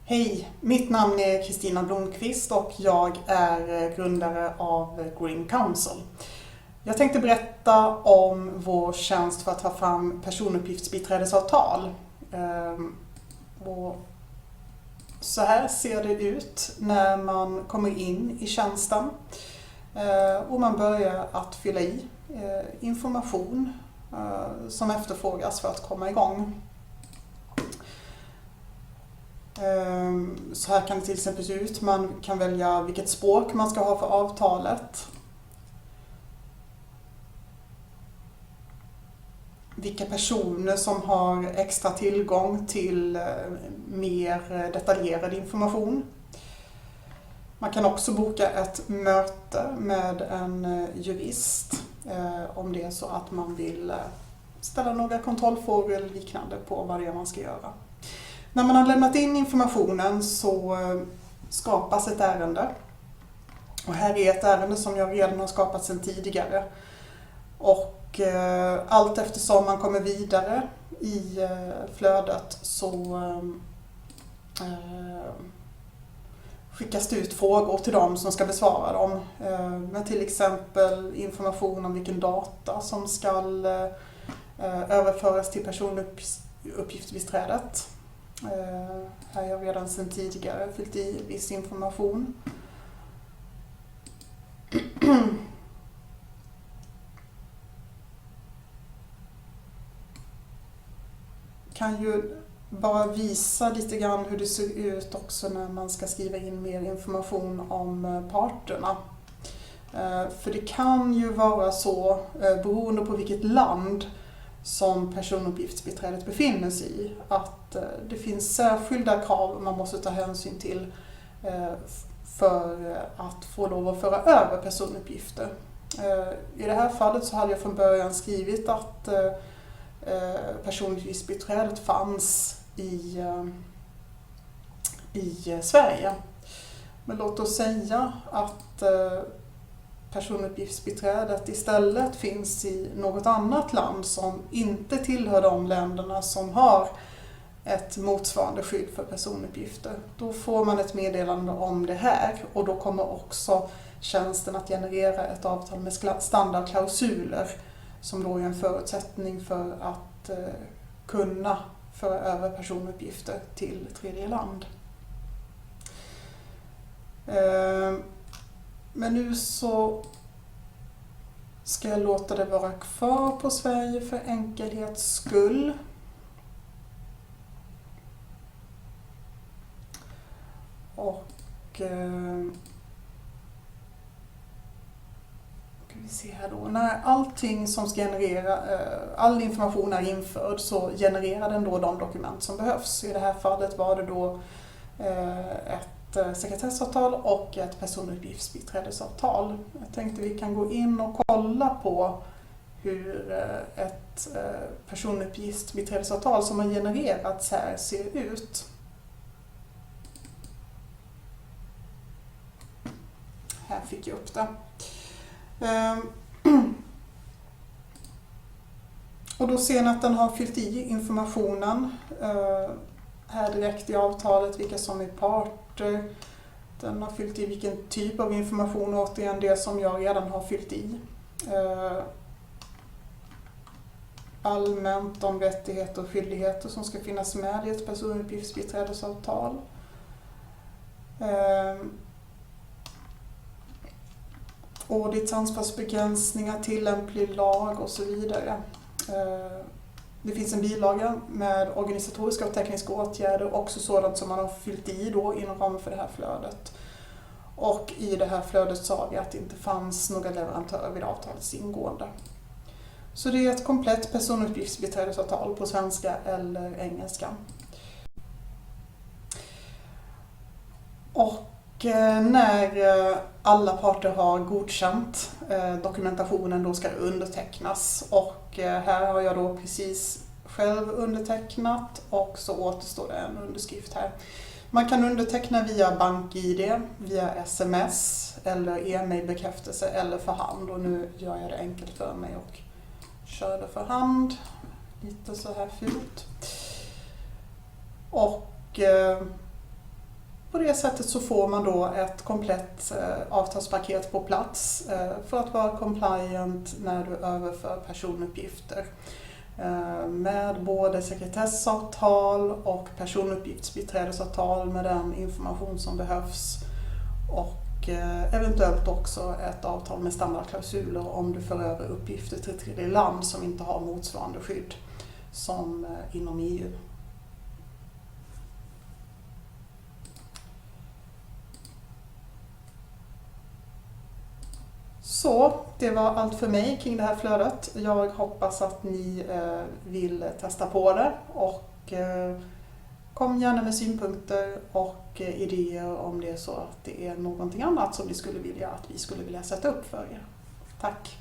Hej, mitt namn är Kristina Blomqvist och jag är grundare av Green Council. Jag tänkte berätta om vår tjänst för att ta fram personuppgiftsbiträdesavtal. Och så här ser det ut när man kommer in i tjänsten och man börjar att fylla i information som efterfrågas för att komma igång. Så här kan det till exempel se ut. Man kan välja vilket språk man ska ha för avtalet. Vilka personer som har extra tillgång till mer detaljerad information. Man kan också boka ett möte med en jurist om det är så att man vill ställa några kontrollfrågor eller liknande på vad det är man ska göra. När man har lämnat in informationen så skapas ett ärende. Och här är ett ärende som jag redan har skapat sedan tidigare. Och allt eftersom man kommer vidare i flödet så skickas det ut frågor till dem som ska besvara dem. Med till exempel information om vilken data som ska överföras till personuppgiftsbiträdet. Här har jag redan sedan tidigare fyllt i viss information. Kan ju bara visa lite grann hur det ser ut också när man ska skriva in mer information om parterna. För det kan ju vara så, beroende på vilket land som personuppgiftsbiträdet befinner sig i, att det finns särskilda krav man måste ta hänsyn till för att få lov att föra över personuppgifter. I det här fallet så hade jag från början skrivit att personuppgiftsbiträdet fanns i Sverige. Men låt oss säga att personuppgiftsbiträdet istället finns i något annat land som inte tillhör de länderna som har ett motsvarande skydd för personuppgifter. Då får man ett meddelande om det här och då kommer också tjänsten att generera ett avtal med standardklausuler som då är en förutsättning för att kunna föra över personuppgifter till tredje land. Men nu så ska jag låta det vara kvar på Sverige för enkelhets skull. Och vi se här då. När allting som ska generera, all information är införd så genererar den då de dokument som behövs. I det här fallet var det då ett sekretessavtal och ett personuppgiftsbiträdesavtal. Jag tänkte vi kan gå in och kolla på hur ett personuppgiftsbiträdesavtal som har genererats här ser ut. Här fick jag upp det. Och då ser ni att den har fyllt i informationen här direkt i avtalet, vilka som är parter. Den har fyllt i vilken typ av information, återigen det som jag redan har fyllt i. Allmänt om rättigheter och skyldigheter som ska finnas med i ett personuppgiftsbiträdesavtal. Audits ansvarsbegränsningar, tillämplig lag och så vidare. Det finns en bilaga med organisatoriska och tekniska åtgärder, också sådant som man har fyllt i då inom ramen för det här flödet. Och i det här flödet sa vi att det inte fanns några leverantörer vid avtalets ingående. Så det är ett komplett personuppgiftsbiträdesavtal på svenska eller engelska. Och när alla parter har godkänt dokumentationen, då ska det undertecknas. Och här har jag då precis själv undertecknat och så återstår det en underskrift här. Man kan underteckna via BankID, via sms eller e-mailbekräftelse eller för hand. Och nu gör jag det enkelt för mig och kör det för hand. Lite så här fult. Och På det sättet så får man då ett komplett avtalspaket på plats för att vara compliant när du överför personuppgifter. Med både sekretessavtal och personuppgiftsbiträdesavtal med den information som behövs och eventuellt också ett avtal med standardklausuler om du för över uppgifter till tredje land som inte har motsvarande skydd som inom EU. Så det var allt för mig kring det här flödet. Jag hoppas att ni vill testa på det och kom gärna med synpunkter och idéer om det är så att det är någonting annat som ni skulle vilja att vi skulle vilja sätta upp för er. Tack!